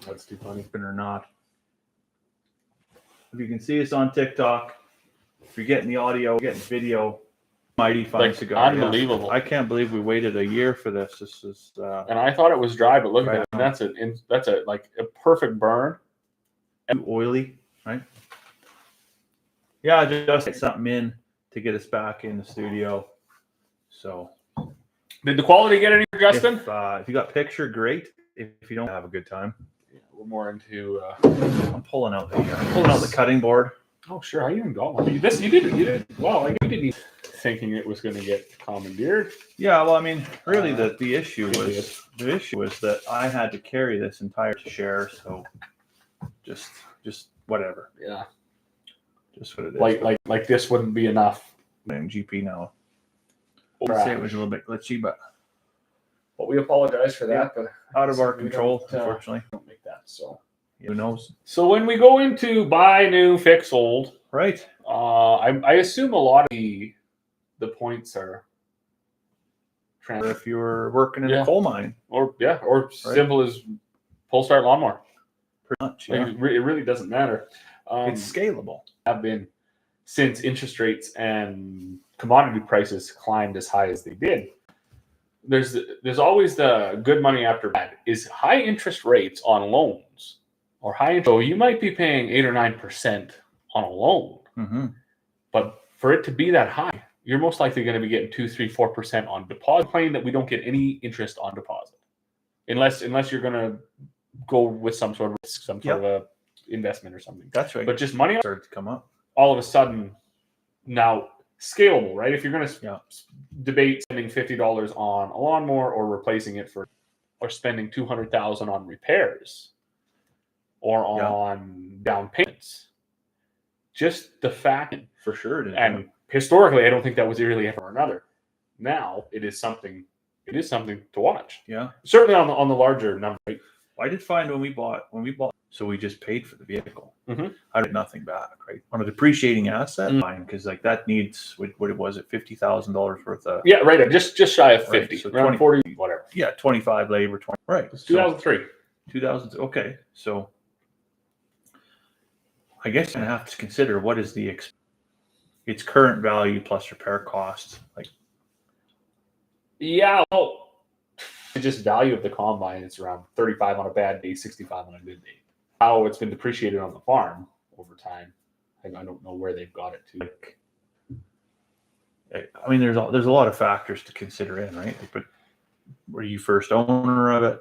That's too funny. Or not. If you can see us on TikTok, if you're getting the audio, getting video, Mighty Fine Like, Cigar. unbelievable. Yeah. I can't believe we waited a year for this. This is. And I thought it was dry, but look Right at that. That's a like a perfect burn. Too oily, right? Yeah, just get something in to get us back in the studio. So, Did the quality get any, Justin? If you got picture, great. If you don't, have a good time. Yeah, we're more into. I'm pulling out the cutting board. Oh, sure. I even got one. You did. Wow, like you didn't even thinking it was going to get commandeered. Yeah, well, I mean, really, the issue was that I had to carry this entire share, so just whatever. Yeah, just what it is. Like this wouldn't be enough. And GP now. I'd say it was a little bit glitchy, but we apologize for that. But out of our control, unfortunately. Don't make that so. Who knows? So when we go into buy new, fix old, right? I assume a lot of the points are. Or if you were working in a coal mine, or simple as pull start lawnmower. Pretty much, yeah. It really doesn't matter. It's scalable. Have been since interest rates and commodity prices climbed as high as they did. There's always the good money after bad. Is high interest rates on loans. Or high, so you might be paying 8 or 9% on a loan, but for it to be that high, you're most likely going to be getting 2, 3, 4% on deposit. Claim that we don't get any interest on deposit, unless you're going to go with some sort of risk, some sort of a investment or something. That's right. But just money started to come up. All of a sudden, now scalable, right? If you're going to debate spending $50 on a lawnmower or replacing it or spending $200,000 on repairs. Or on down payments, just the fact for sure. And historically, I don't think that was really ever another. Now it is something. It is something to watch. Yeah, certainly on the larger number. I did find when we bought, so we just paid for the vehicle. I did nothing back, right? On a depreciating asset, fine, because like that needs what was it, $50,000 worth of. Yeah, right. Just shy of 50, so around 40, whatever. Yeah, 25 labor, 20. Right. It's 2003. 2000. Okay, so. I guess I have to consider what is its current value plus repair costs. Like, yeah, well, just value of the combine, it's around 35 on a bad day, 65 on a good day. How it's been depreciated on the farm over time, I don't know where they've got it to. I mean, there's a lot of factors to consider in, right? But were you first owner of it?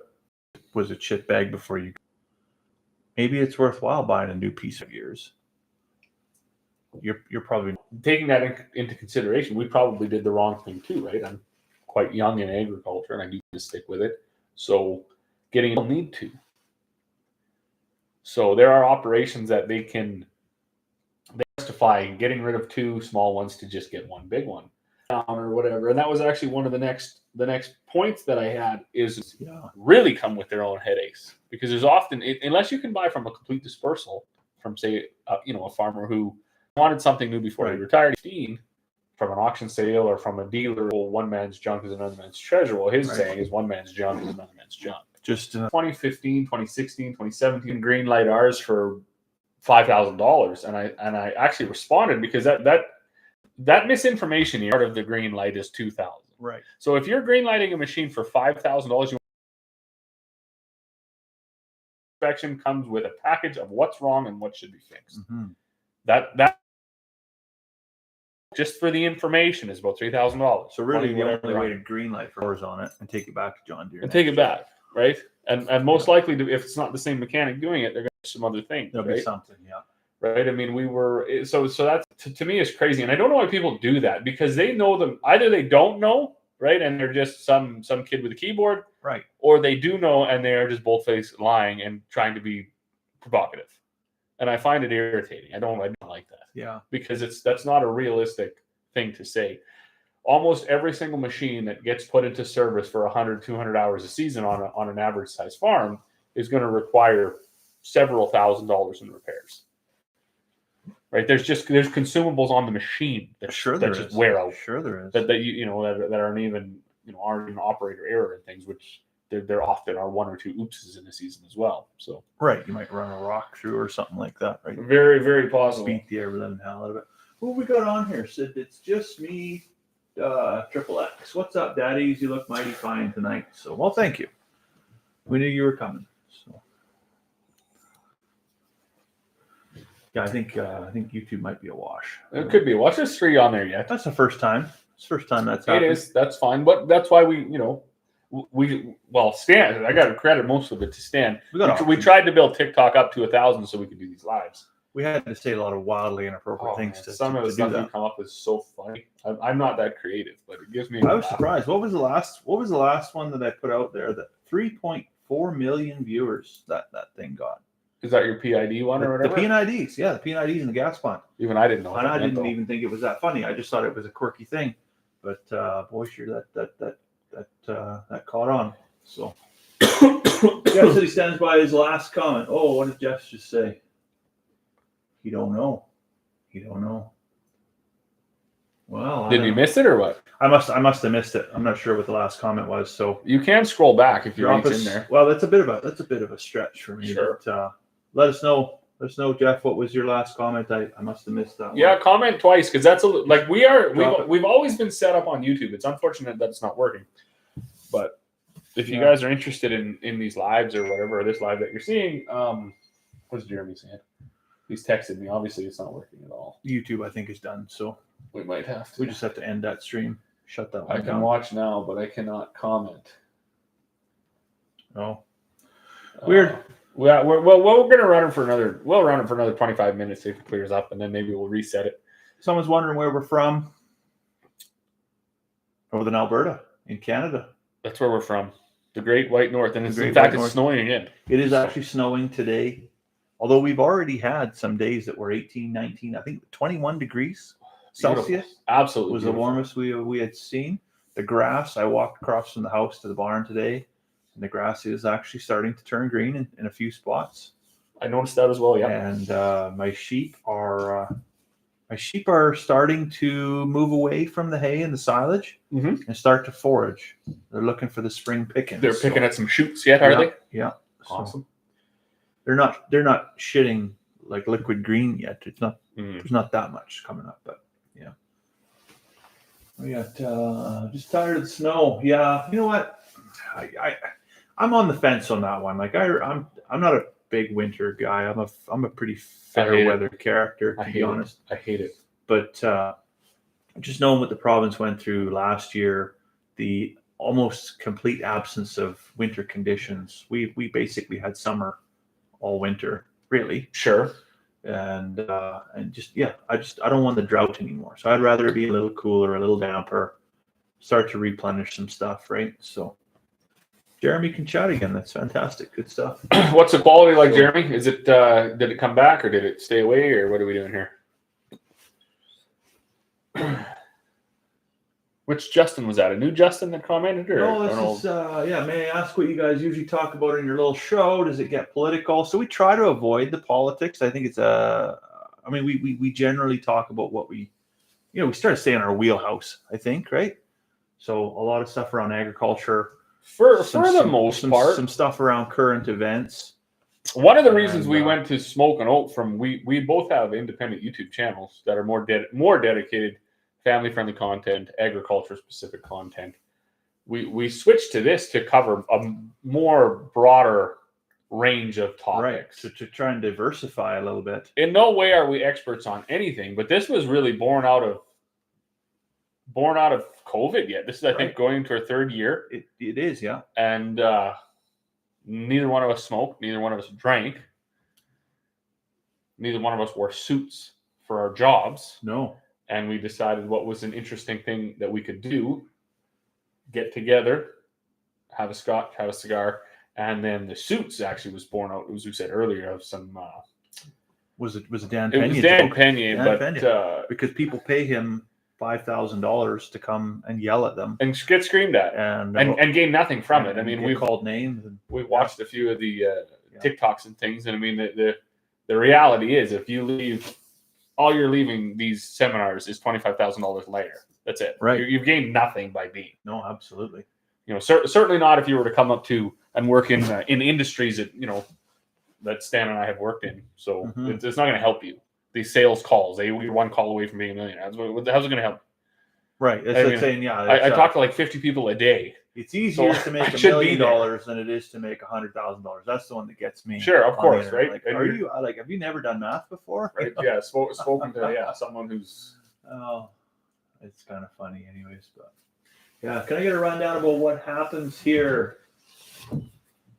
Was it shit bag before you? Maybe it's worthwhile buying a new piece of yours. You're probably taking that into consideration. We probably did the wrong thing too, right? I'm quite young in agriculture, and I need to stick with it. So, getting a need to. So there are operations that they justify getting rid of 2 small ones to just get 1 big one, or whatever. And that was actually one of the next points that I had is really come with their own headaches, because there's often, unless you can buy from a complete dispersal from, say, a farmer who wanted something new before he retired, from an auction sale or from a dealer. Well, one man's junk is another man's treasure. Well, his saying is one man's junk is another man's junk. Just 2015, 2016, 2017, green light ours for $5,000, and I actually responded because that misinformation here, part of the green light is $2,000. Right. So if you're green lighting a machine for $5,000, inspection comes with a package of what's wrong and what should be fixed. That just for the information is about $3,000. So really, the only way to green light for on it and take it back to John Deere and take it back, right? And most likely, if it's not the same mechanic doing it, they're going to do some other thing. There'll be something, right? I mean, we were so that's to me is crazy, and I don't know why people do that, because they know them. Either they don't know, right, and they're just some kid with a keyboard, right, or they do know and they are just bold-faced lying and trying to be provocative. And I find it irritating. I don't like that. Yeah, because that's not a realistic thing to say. Almost every single machine that gets put into service for 100, 200 hours a season on an average size farm is going to require several $1,000s in repairs. Right? There's consumables on the machine that just wear out. Sure there is. That aren't even operator error and things, which there often are 1 or 2 oopses in a season as well. So Right. You might run a rock through or something like that, right? very, very possible. Beat the ever living hell out of it. Who we got on here? Sid, it's just me, Triple X. What's up, daddies? You look mighty fine tonight. So, well, thank you. We knew you were coming. So, yeah, I think YouTube might be a wash. It could be. Watch there's 3 on there yet. That's the first time. It's the first time that's It happened. is. That's fine. But that's why Stan, I got to credit most of it to Stan. We tried to build TikTok up to 1,000 so we could do these lives. We had to say a lot of wildly inappropriate things Man, to some of the do stuff you that. come up with is so funny. I'm not that creative, but it gives me. I was surprised. What was the last one that I put out there? That 3.4 million viewers that thing got. Is that your PID one or The whatever? PNIDs, yeah, the PNIDs in the gas pump. Even I didn't know. And I didn't even think it was that funny. I just thought it was a quirky thing. But boy, sure that caught on. So Jeff said he stands by his last comment. Oh, what did Jeff just say? He don't know. Well, Did you miss it or what? I must have missed it. I'm not sure what the last comment was. So You can scroll back if you drop reach us in there. Well, that's a bit of a stretch for me. Sure. But let us know, Jeff. What was your last comment? I must have missed that. Yeah, comment twice because that's like Drop it. we've always been set up on YouTube. It's unfortunate that it's not working, but if you Yeah. guys are interested in these lives or whatever, or this live that you're seeing, what's Jeremy saying? He's texted me. Obviously, it's not working at all. YouTube, I think, is done. So We might have to. we just have to end that stream. Shut that I one can down. watch now, but I cannot comment. Oh, weird. We're gonna run it for another. We'll run it for another 25 minutes if it clears up, and then maybe we'll reset it. Someone's wondering where we're from. Northern Alberta in Canada. That's where we're from, the Great White North, and The it's, Great in fact White it's North. snowing again. It is actually snowing today. Although we've already had some days that were 18, 19, I think 21 degrees Celsius Beautiful. Absolutely was beautiful. the warmest we had seen. The grass, I walked across from the house to the barn today, and the grass is actually starting to turn green in a few spots. I noticed that as well. Yeah. And my sheep are starting to move away from the hay and the silage Mhm. and start to forage. They're looking for the spring pickings. They're picking at some shoots yet, are they? Yeah. So Awesome. they're not shitting like liquid green yet. It's not. Mhm. There's not that much coming up, but yeah. We got just tired of the snow. Yeah, you know what? I'm on the fence on that one. Like I'm not a big winter guy. I'm a pretty fair weather character, to be honest. I hate it. But just knowing what the province went through last year, the almost complete absence of winter conditions. We basically had summer all winter, really. Sure. And just I don't want the drought anymore. So I'd rather it be a little cooler, a little damper, start to replenish some stuff, right? So Jeremy can chat again. That's fantastic. Good stuff. What's the quality like, So- Jeremy? Is it did it come back or did it stay away or what are we doing here? Which Justin was that? A new Justin that commented or No, an this old? is may I ask what you guys usually talk about in your little show? Does it get political? So we try to avoid the politics. I think it's we generally talk about what we start to stay in our wheelhouse, I think, right? So a lot of stuff around agriculture. For the most part. Some stuff around current events. One of the reasons And, we went to Smoke and Oat from we both have independent YouTube channels that are more dedicated, family-friendly content, agriculture-specific content. We switched to this to cover a more broader range of topics. Right. To try and diversify a little bit. In no way are we experts on anything, but this was really born out of COVID yet. This is, I think, going into our third year. It is, yeah. And neither one of us smoked. Neither one of us drank. Neither one of us wore suits for our jobs. No. And we decided what was an interesting thing that we could do. Get together, have a scotch, have a cigar. And then the suits actually was born out, as we said earlier, of some... Was it Dan it Pena? was Dan joke? Pena, Dan but... Pena. Because people pay him $5,000 to come and yell at them and get screamed at. And gain nothing from it. I mean, we've called names. We've watched a few of the TikToks and things, and I mean, the reality is, if you leave, all you're leaving these seminars is $25,000 later. That's it. Right. You've gained nothing by being. No, absolutely. certainly not if you were to come up to and work in industries that that Stan and I have worked in. So it's not going to help you. These sales calls, you're one call away from being a millionaire. How's it going to help? Right. It's like saying, I talk to like 50 people a day. It's easier to make $1 million than it is to make $100,000. That's the one that gets me. Sure, of course, right? Like, have you never done math before? Right. Yeah. Spoken to someone who's. Oh, it's kind of funny, anyways. But yeah, can I get a rundown about what happens here?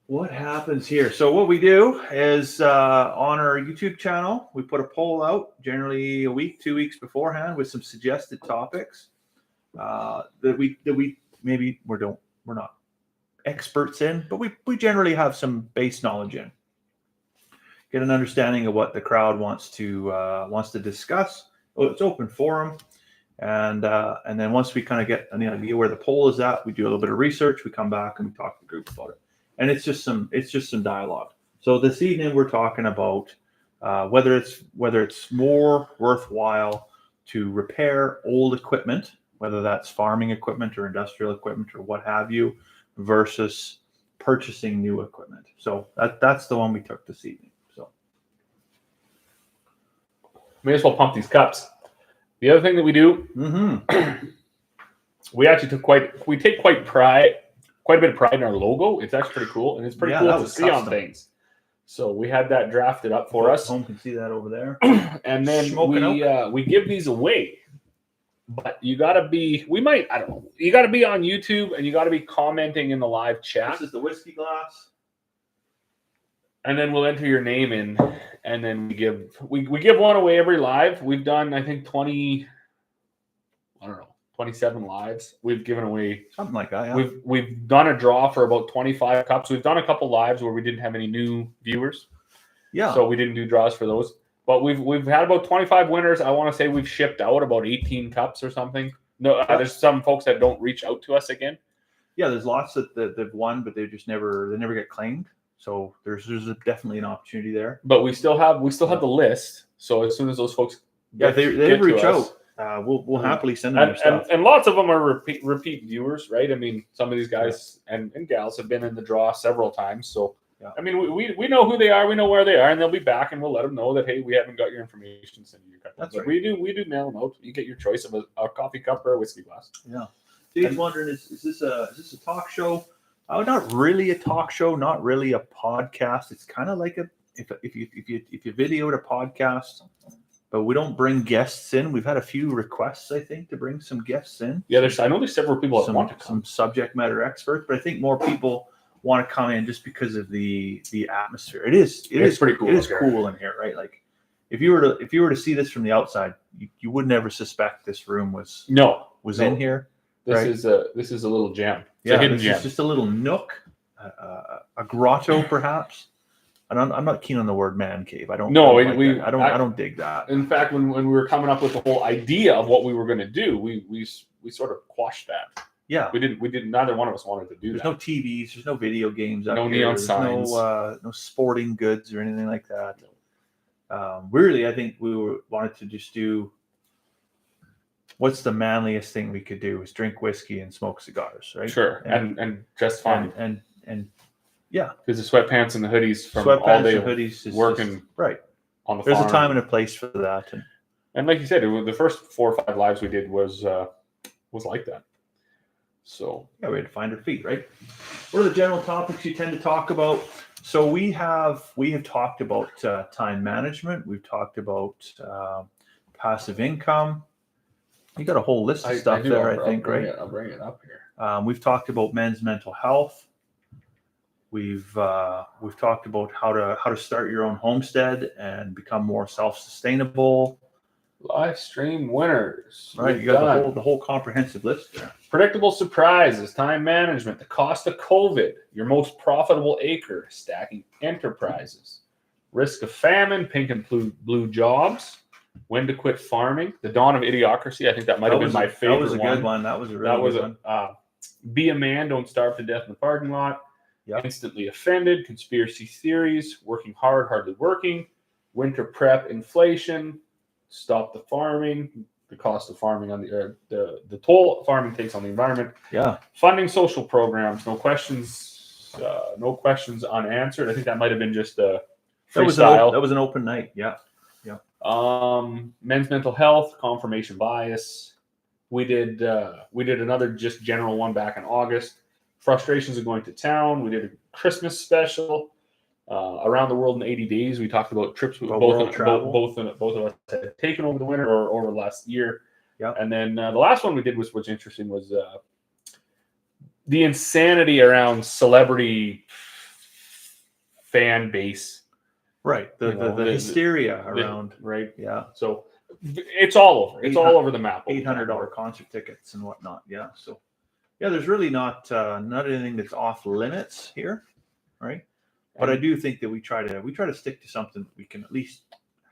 What happens here? So what we do is on our YouTube channel, we put a poll out generally a week, 2 weeks beforehand with some suggested topics that we maybe we're not experts in, but we generally have some base knowledge in. Get an understanding of what the crowd wants to discuss. Well, it's open forum, and then once we kind of get an idea where the poll is at, we do a little bit of research. We come back and we talk to the group about it. And it's just some dialogue. So this evening we're talking about whether it's more worthwhile to repair old equipment, whether that's farming equipment or industrial equipment or what have you, versus purchasing new equipment. So that's the one we took this evening. So may as well pump these cups. The other thing that we do, we actually take quite a bit of pride in our logo. It's actually pretty cool, and it's pretty cool to see on things. So we had that drafted up for us. Home can see that over there. And then we give these away. But you got to be. I don't know. You got to be on YouTube, and you got to be commenting in the live chat. This is the whiskey glass. And then we'll enter your name in, and then we give one away every live. We've done, I think, 27 lives. We've given away something like that. Yeah. We've done a draw for about 25 cups. We've done a couple lives where we didn't have any new viewers. Yeah. So we didn't do draws for those. But we've had about 25 winners. I want to say we've shipped out about 18 cups or something. No, there's some folks that don't reach out to us again. Yeah, there's lots that they've won, but they never get claimed. So there's definitely an opportunity there. But we still have the list. So as soon as those folks they reach out, we'll happily send them stuff. And lots of them are repeat viewers, right? I mean, some of these guys and gals have been in the draw several times. So I mean, we know who they are, we know where they are, and they'll be back, and we'll let them know that, hey, we haven't got your information. Send you your cup. That's right. We do mail them out. You get your choice of a coffee cup or a whiskey glass. Yeah. Dave's wondering, is this a talk show? Not really a talk show, not really a podcast. It's kind of like if you videoed a podcast, but we don't bring guests in. We've had a few requests, I think, to bring some guests in. Yeah, I know there's several people that want to come. Some subject matter experts, but I think more people want to come in just because of the atmosphere. It is pretty cool. It is cool in here, right? Like if you were to see this from the outside, you would never suspect this room was in here. This is a little gem. It's a hidden gem. It's just a little nook, a grotto perhaps. And I'm not keen on the word man cave. I don't dig that. In fact, when we were coming up with the whole idea of what we were going to do, we sort of quashed that. Yeah, we didn't. Neither one of us wanted to do that. There's no TVs. There's no video games. No neon signs. No sporting goods or anything like that. Really, I think we wanted to just do. What's the manliest thing we could do is drink whiskey and smoke cigars, right? Sure, and just fine. And yeah, because the sweatpants and the hoodies from all day hoodies is working just, right on the farm. There's a time and a place for that, and like you said, the first 4 or 5 lives we did was like that. So yeah, we had to find our feet, right? What are the general topics you tend to talk about? So we have talked about time management. We've talked about passive income. You got a whole list of stuff there, I think, right? I'll bring it up here. We've talked about men's mental health. We've talked about how to start your own homestead and become more self-sustainable. Live stream winners. Right, you got the whole comprehensive list there. Predictable surprises, time management, the cost of COVID, your most profitable acre, stacking enterprises, risk of famine, pink and blue jobs, when to quit farming, the dawn of idiocracy. I think that might have been my favorite one. That was a good one. That was a really good one. Be a man, don't starve to death in the parking lot. Yep. Instantly offended, conspiracy theories, working hard, hardly working, winter prep, inflation, stop the farming, the cost of farming on the toll farming takes on the environment. Yeah. Funding social programs, no questions unanswered. I think that might have been just a freestyle. That was an open night. Yeah. Men's mental health, confirmation bias. We did another just general one back in August. Frustrations of going to town. We did a Christmas special. Around the world in 80 days. We talked about trips both of us had taken over the winter or over the last year. Yeah. And then the last one we did was what's interesting was the insanity around celebrity fan base. Right. The hysteria around. Right. Yeah. So it's all over. It's all over the map. $800 concert tickets and whatnot. Yeah. So yeah, there's really not anything that's off limits here. Right. But I do think that we try to stick to something that we can at least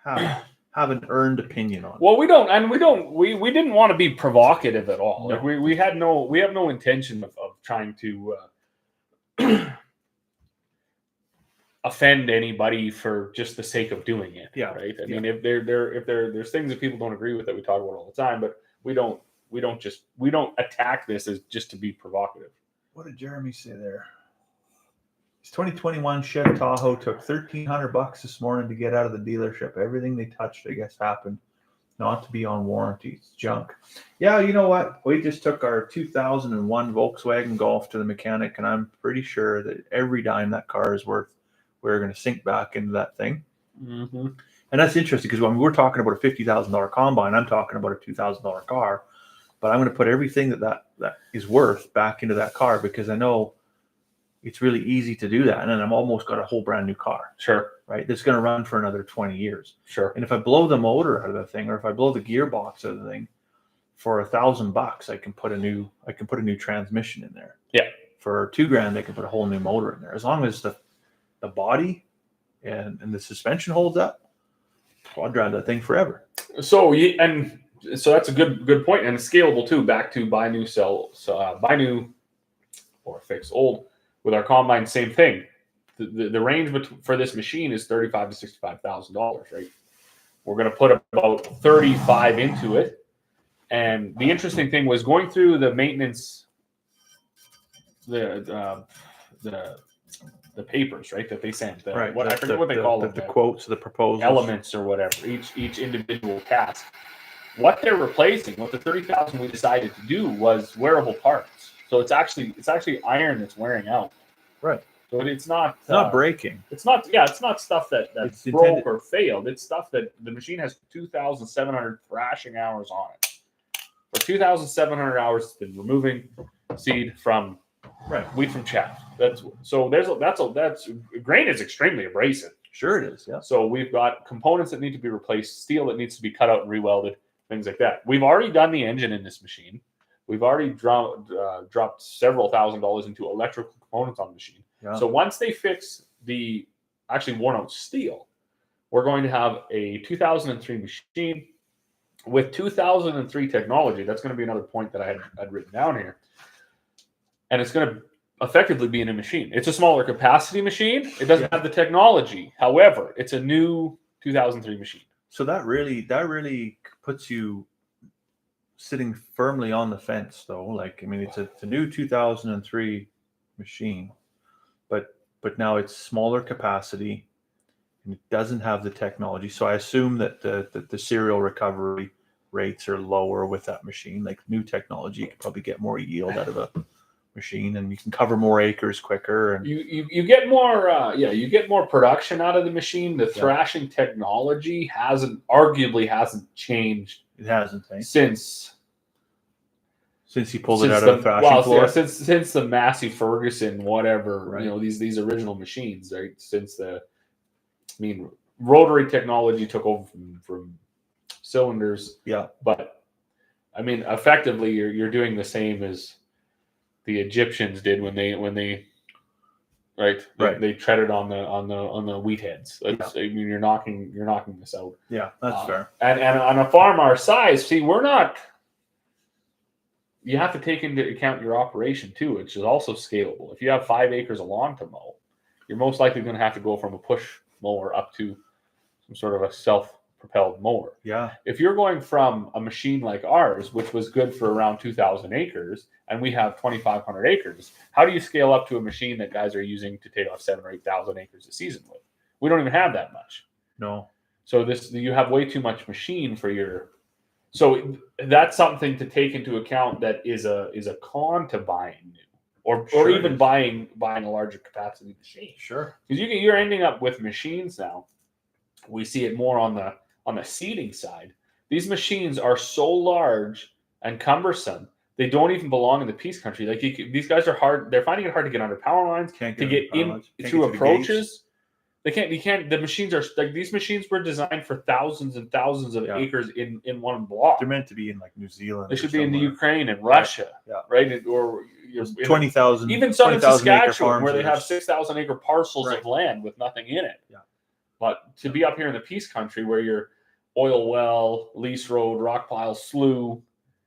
have an earned opinion on. Well, we didn't want to be provocative at all. No. Like we have no intention of trying to offend anybody for just the sake of doing it. Yeah. Right. I mean, if there's things that people don't agree with that we talk about all the time, but we don't attack this as just to be provocative. What did Jeremy say there? His 2021 Chevy Tahoe took $1,300 this morning to get out of the dealership. Everything they touched, I guess, happened not to be on warranty. It's junk. Yeah, you know what? We just took our 2001 Volkswagen Golf to the mechanic, and I'm pretty sure that every dime that car is worth, we're going to sink back into that thing. Mm-hmm. And that's interesting because when we're talking about a $50,000 combine, I'm talking about a $2,000 car. But I'm going to put everything that is worth back into that car because I know it's really easy to do that. And then I'm almost got a whole brand new car. Sure. Right. That's going to run for another 20 years. Sure. And if I blow the motor out of the thing, or if I blow the gearbox out of the thing for $1,000, I can put a new transmission in there. Yeah. For $2,000, I can put a whole new motor in there. As long as the body and the suspension holds up, I'll drive that thing forever. So that's a good point, and it's scalable too. Back to buy new, sell, buy new, or fix old. With our combine, same thing. The range for this machine is $35,000 to $65,000, right? We're going to put about 35 into it. And the interesting thing was going through the maintenance, the papers, right, that they sent. Right. I forget what they call them. The quotes, the proposals. Elements or whatever, each individual task. What they're replacing, what the 30,000 we decided to do was wearable parts. So it's actually iron that's wearing out. Right. So it's not breaking. It's not stuff that's broke or failed. It's stuff that the machine has 2,700 thrashing hours on it. For 2,700 hours, it's been removing seed from wheat from chaff. That's grain is extremely abrasive. Sure it is. Yeah. So we've got components that need to be replaced, steel that needs to be cut out and rewelded, things like that. We've already done the engine in this machine. We've already dropped several $1,000s into electrical components on the machine. Yeah. So once they fix the actually worn out steel, we're going to have a 2003 machine with 2003 technology. That's going to be another point that I had written down here. And it's going to effectively be in a machine. It's a smaller capacity machine. It doesn't have the technology. However, it's a new 2003 machine. So that really puts you sitting firmly on the fence, though. Like, I mean, it's a new 2003 machine, but now it's smaller capacity and it doesn't have the technology. So I assume that the serial recovery rates are lower with that machine. Like new technology, you can probably get more yield out of a machine, and you can cover more acres quicker. And you get more, you get more production out of the machine. The thrashing technology arguably hasn't changed. It hasn't since he pulled it out of the thrashing floor. Yeah, since the Massey Ferguson, whatever, these original machines, right? Rotary technology took over from cylinders. Yeah, but I mean, effectively, you're doing the same as the Egyptians did when they they treaded on the wheat heads. I mean, you're knocking this out. Yeah, that's fair. And on a farm our size, we're not. You have to take into account your operation too, which is also scalable. If you have 5 acres of lawn to mow, you're most likely going to have to go from a push mower up to some sort of a propelled mower. Yeah. If you're going from a machine like ours, which was good for around 2,000 acres, and we have 2,500 acres, how do you scale up to a machine that guys are using to take off 7,000 or 8,000 acres a season with? We don't even have that much. No. So you have way too much machine for your. So that's something to take into account. That is a con to buying new, or Sure even is. buying a larger capacity machine. Sure. Because you're ending up with machines now. We see it more on the seeding side. These machines are so large and cumbersome. They don't even belong in the Peace Country. Like these guys are hard. They're finding it hard to get under power lines, Can't to get get under power in lines. Can't through get to the approaches. They can't. You can't. The machines are like these machines were designed for thousands and thousands of acres in one block. They're meant to be in like New Zealand. They or should be in the somewhere. Ukraine and Russia, Yeah. right? Or 20,000. even some in 20,000 acre Saskatchewan farms where they that are have 6,000 acre parcels Right. of land with nothing in it. Yeah. But to be up here in the Peace Country where you're oil well, lease road, rock pile, slough,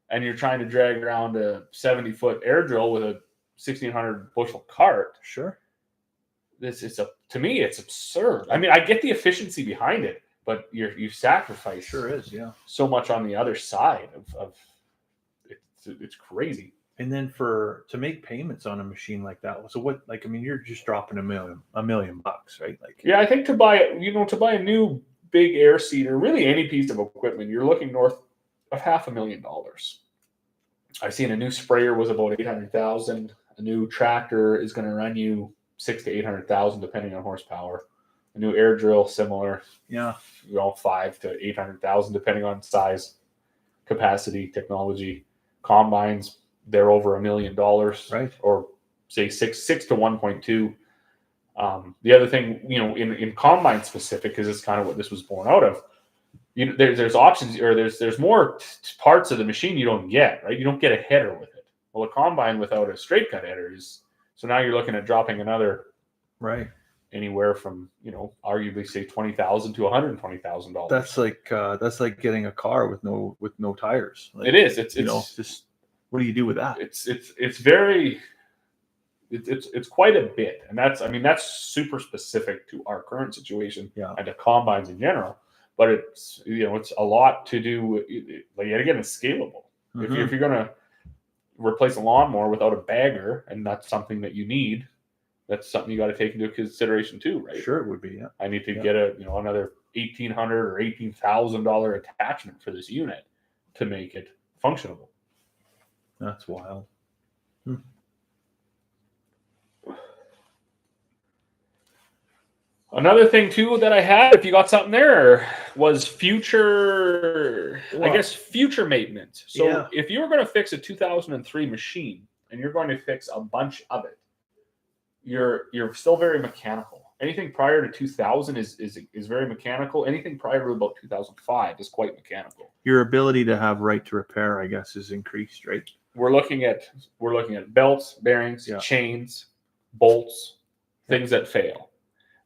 and you're trying to drag around a 70-foot air drill with a 1,600 bushel cart. Sure. To me, it's absurd. I mean, I get the efficiency behind it, but you sacrifice Sure is. Yeah. so much on the other side of it's crazy. And then to make payments on a machine like that, so what? Like, I mean, you're just dropping $1 million, right? Like, Yeah, I think to buy a new big air seeder, really any piece of equipment, you're looking north of $500,000. I've seen a new sprayer was about 800,000. A new tractor is going to run you 600,000 to 800,000 depending on horsepower. A new air drill, similar. yeah, 500,000 to 800,000 depending on size, capacity, technology. Combines, they're over $1 million, right. or say six to 1.2. The other thing, in combine specific, because it's kind of what this was born out of. There's options, or there's more parts of the machine you don't get, right? You don't get a header with it. Well, a combine without a straight cut header is, so now you're looking at dropping another, right, anywhere from arguably say $20,000 to $120,000. That's like getting a car with no tires. Like, it is. It's just what do you do with that? It's very. It's quite a bit, and that's super specific to our current situation and to combines in general. But it's a lot to do. Like yet again, it's scalable. Mm-hmm. If you're gonna replace a lawnmower without a bagger, and that's something that you need, that's something you got to take into consideration too, right? Sure, it would be. Yeah, I need to get another $1,800 or $18,000 attachment for this unit to make it functional. That's wild. Another thing too that I had, if you got something there, was future maintenance. So if you were going to fix a 2003 machine and you're going to fix a bunch of it, you're still very mechanical. Anything prior to 2000 is very mechanical. Anything prior to about 2005 is quite mechanical. Your ability to have right to repair, I guess, is increased, right? We're looking at belts, bearings, chains, bolts, things that fail.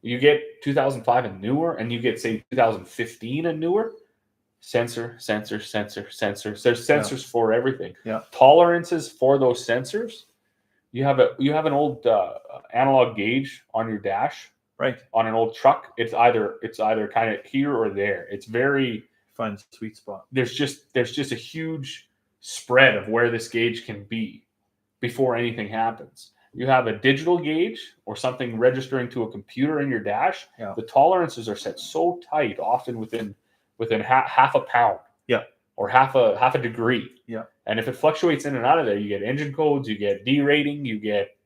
You get 2005 and newer, and you get, say, 2015 and newer, sensor. There's sensors for everything. Yeah. Tolerances for those sensors. You have an old analog gauge on your dash, right? On an old truck, it's either kind of here or there. It's very find the sweet spot. There's just a huge spread of where this gauge can be before anything happens. You have a digital gauge or something registering to a computer in your dash. Yeah. The tolerances are set so tight, often within half a pound. Yeah. Or half a degree. Yeah. And if it fluctuates in and out of there, you get engine codes, you get derating, you get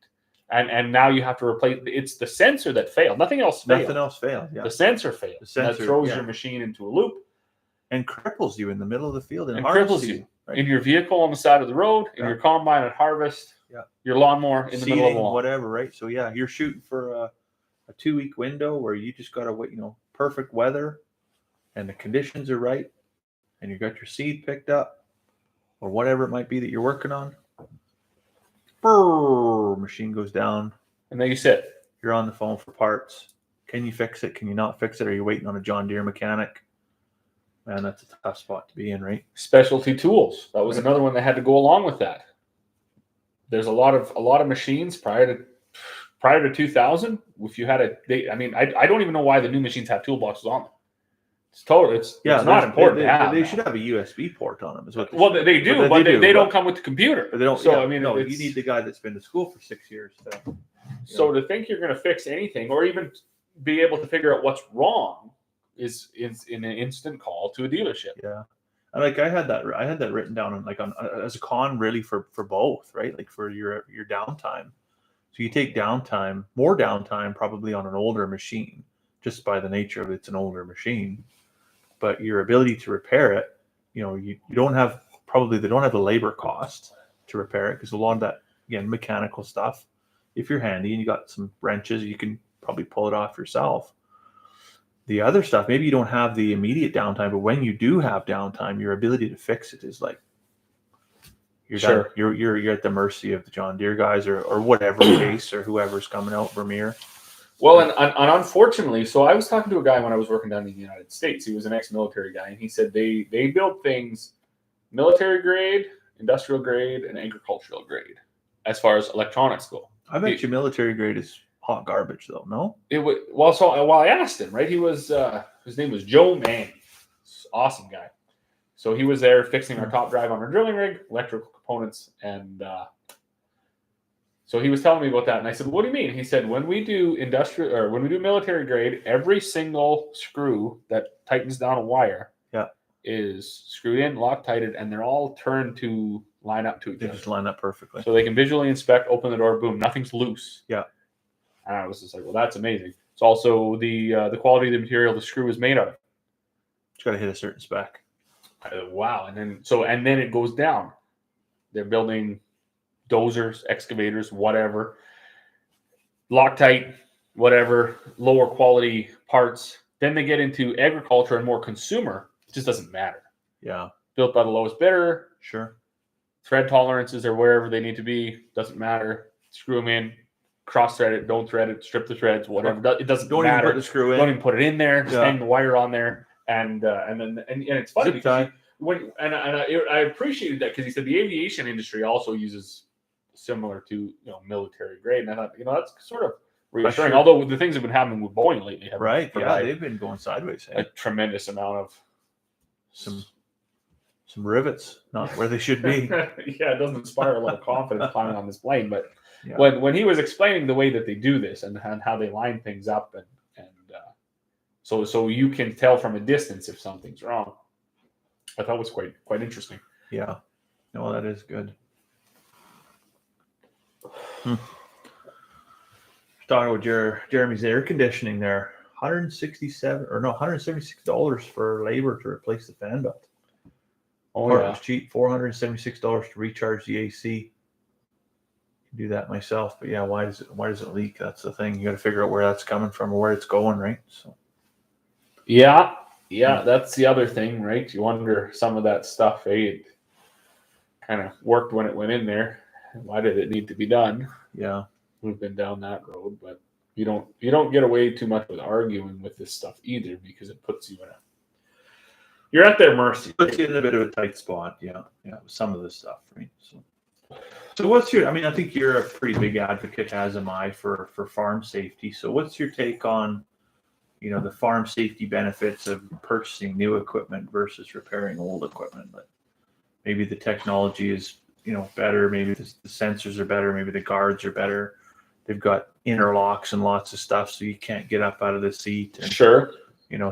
and now you have to replace. It's the sensor that failed. Nothing else failed. Yeah. The sensor failed. The sensor, that throws your machine into a loop and cripples you in the middle of the field and cripples you right? In your vehicle on the side of the road, in your combine at harvest. Yeah. Your lawnmower in the middle of the lawn. Whatever, right? So yeah, you're shooting for a 2-week window where you just got to wait, perfect weather and the conditions are right and you got your seed picked up or whatever it might be that you're working on. Brrr, machine goes down. And then you sit. You're on the phone for parts. Can you fix it? Can you not fix it? Are you waiting on a John Deere mechanic? Man, that's a tough spot to be in, right? Specialty tools. That was another one that had to go along with that. There's a lot of machines prior to 2000. If you had I don't even know why the new machines have toolboxes on them. It's total. It's not important They, to have. they that. should have a USB port on them. Is what Well, should. they do, but they don't come with the computer. But they don't. So Yeah, I mean, no, it's, you need the guy that's been to school for 6 years. So to think you're going to fix anything, or even be able to figure out what's wrong, is in an instant call to a dealership. Yeah, and like I had that written down on as a con really for both, right? Like for your downtime. So you take more downtime probably on an older machine, just by the nature of it's an older machine. But your ability to repair it, you don't have they don't have the labor cost to repair it, because a lot of that, again, mechanical stuff, if you're handy and you got some wrenches, you can probably pull it off yourself. The other stuff, maybe you don't have the immediate downtime, but when you do have downtime, your ability to fix it is like you're done. You're at the mercy of the John Deere guys or whatever case, or whoever's coming out, Vermeer. Well, and unfortunately, so I was talking to a guy when I was working down in the United States. He was an ex-military guy, and he said they build things military grade, industrial grade, and agricultural grade as far as electronics go. I bet you military grade is hot garbage, though. No, it would. Well, I asked him. Right, he was his name was Joe Mann, awesome guy. So he was there fixing our top drive on our drilling rig, electrical components, and so he was telling me about that. And I said, "What do you mean?" He said, "When we do industrial or when we do military grade, every single screw that tightens down a wire, is screwed in, Loctited, and they're all turned to line up to each other. They just line up perfectly, so they can visually inspect, open the door, boom, nothing's loose." Yeah, and I was just like, "Well, that's amazing." It's also the quality of the material the screw is made of. It's got to hit a certain spec. Wow, and then it goes down. They're building dozers, excavators, whatever, Loctite, whatever, lower quality parts. Then they get into agriculture and more consumer. It just doesn't matter. Yeah, built by the lowest bidder. Sure. Thread tolerances are wherever they need to be. Doesn't matter. Screw them in. Cross thread it. Don't thread it. Strip the threads. Whatever. It doesn't don't matter. Even put the screw in. Don't even put it in there. Just hang the wire on there. And it's funny Zip tie. I appreciated that because he said the aviation industry also uses similar to military grade, and I thought that's sort of reassuring. Sure. Although the things have been happening with Boeing lately, Right? Yeah, they've been going sideways. A tremendous amount of some rivets, not where they should be. Yeah, it doesn't inspire a lot of confidence climbing on this plane. But when he was explaining the way that they do this and how they line things up and so you can tell from a distance if something's wrong, I thought was quite interesting. Yeah, no, that is good. Talking about Jeremy's air conditioning there, $176 for labor to replace the fan belt. Oh, Part was cheap, $476 to recharge the AC. Do that myself, but why does it leak? That's the thing. You got to figure out where that's coming from or where it's going, right? So yeah, that's the other thing, right? You wonder some of that stuff. It kind of worked when it went in there. Why did it need to be done? Yeah, we've been down that road, but you don't get away too much with arguing with this stuff either, because it puts you you're at their mercy. Puts you in a bit of a tight spot. Yeah, some of this stuff, right? So what's your? I mean, I think you're a pretty big advocate, as am I, for farm safety. So what's your take on, the farm safety benefits of purchasing new equipment versus repairing old equipment? But maybe the technology is, better. Maybe the sensors are better. Maybe the guards are better. They've got interlocks and lots of stuff, so you can't get up out of the seat. And, sure.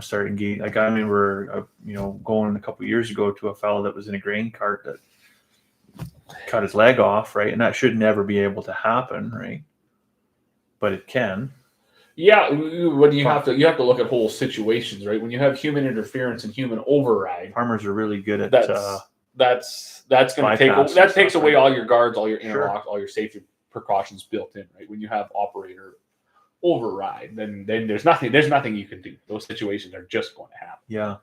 Start engaging. Like I remember, going a couple of years ago to a fellow that was in a grain cart that cut his leg off, right? And that should never be able to happen, right? But it can. Yeah, when you have to look at whole situations, right? When you have human interference and human override, farmers are really good at that's going to takes away all your guards, all your interlocks, all your safety precautions built in, right? When you have operator override, then there's nothing you can do. Those situations are just going to happen. Yeah.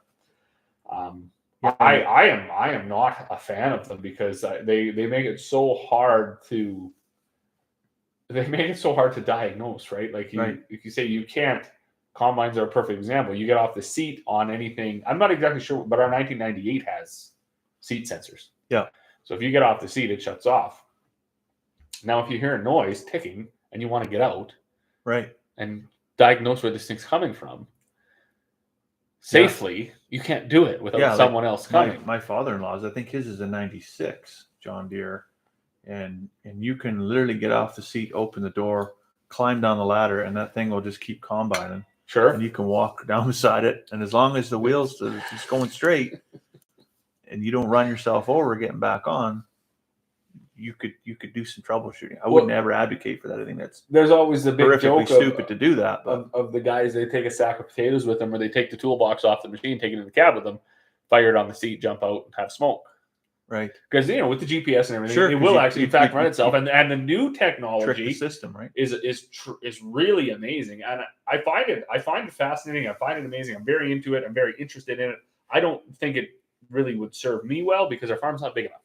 I am not a fan of them because they make it so hard to diagnose, right? Like you say, you can't. Combines are a perfect example. You get off the seat on anything. I'm not exactly sure, but our 1998 has seat sensors. Yeah. So if you get off the seat, it shuts off. Now, if you hear a noise ticking and you want to get out, right, and diagnose where this thing's coming from, safely, you can't do it without Yeah, like someone else coming. My father-in-law's, I think his is a 96 John Deere, and you can literally get off the seat, open the door, climb down the ladder, and that thing will just keep combining. Sure. And you can walk down beside it, and as long as the wheels are just going straight, and you don't run yourself over getting back on, you could do some troubleshooting. I wouldn't ever advocate for that. I think that's There's always the big horrifically joke stupid to do that. But of the guys, they take a sack of potatoes with them, or they take the toolbox off the machine, take it in the cab with them, fire it on the seat, jump out, and have smoke. right, Because with the GPS and everything, Sure, it 'cause will you- actually you- in fact you- run itself. you- And the new trick technology the system, right? is really amazing, and I find it fascinating. I find it amazing. I'm very into it. I'm very interested in it. I don't think it really would serve me well because our farm's not big enough.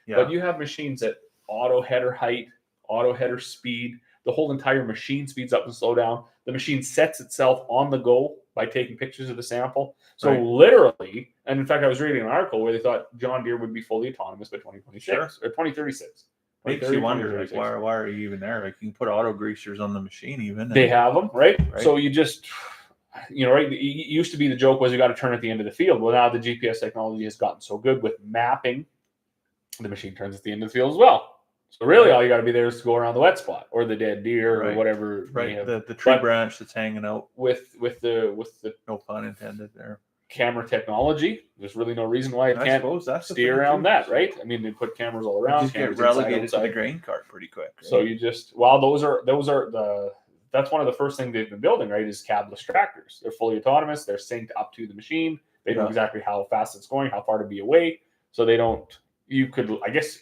Yeah, But you have machines that auto header height, auto header speed. The whole entire machine speeds up and slow down. The machine sets itself on the go by taking pictures of the sample. So Right. literally, and in fact, I was reading an article where they thought John Deere would be fully autonomous by 2026 or 2036. makes 2030, you wonder, like, 2036. why are you even there? Like, you can put auto greasers on the machine, even. They have them, right? Right. So you just, right? It used to be the joke was you got to turn at the end of the field. Well, now the GPS technology has gotten so good with mapping, the machine turns at the end of the field as well. So really, all you got to be there is to go around the wet spot or the dead deer or Right. whatever. right, you have. the tree But- branch that's hanging out. With the No pun intended there. camera technology, there's really no reason why it I can't suppose that's the steer thing, around too. that, right? I mean, they put cameras all around. Just get cameras inside, relegated to the outside. grain cart pretty quick. Right? So you just that's one of the first things they've been building, right? Is cabless tractors. They're fully autonomous. They're synced up to the machine. They know Yeah. exactly how fast it's going, how far to be away. So they don't. You could, I guess,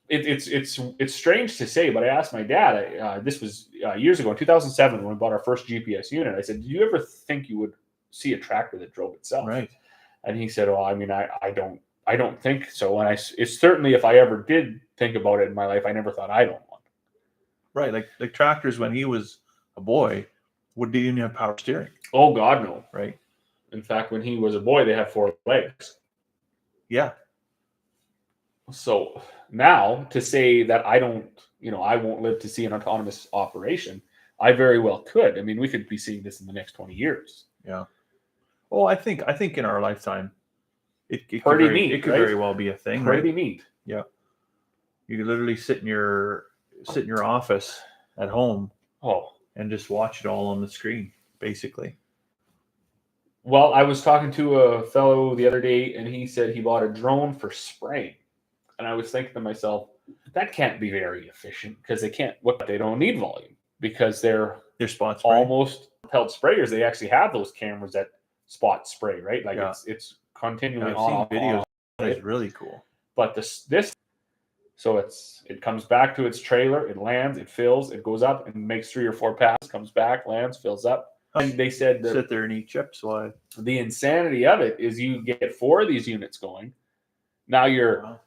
it's strange to say, but I asked my dad. This was years ago in 2007 when we bought our first GPS unit. I said, "Do you ever think you would see a tractor that drove itself?" right. And he said, "Well, I mean, I don't think so." And it's certainly, if I ever did think about it in my life, I never thought I'd own one. Right, like tractors when he was a boy didn't even have power steering, Oh God, no. right? In fact, when he was a boy, they had 4 legs. Yeah, So now to say that I won't live to see an autonomous operation, I very well could. I mean, we could be seeing this in the next 20 years. yeah. Well, I think in our lifetime, it could Pretty very, neat, it could right? very well be a thing. Right? Pretty neat. You could literally sit in your office at home Oh, and just watch it all on the screen, basically. well, I was talking to a fellow the other day, and he said he bought a drone for spraying. And I was thinking to myself, that can't be very efficient because they don't need volume because they're Your spot spray. almost propelled sprayers. They actually have those cameras that spot spray, right? Like Yeah. it's continually I've on, seen off, videos. on. That is really cool. But so it comes back to its trailer, it lands, it fills, it goes up and makes 3 or 4 passes, comes back, lands, fills up. And they said that Sit there and eat chips while the insanity of it is you get 4 of these units going. Now Wow.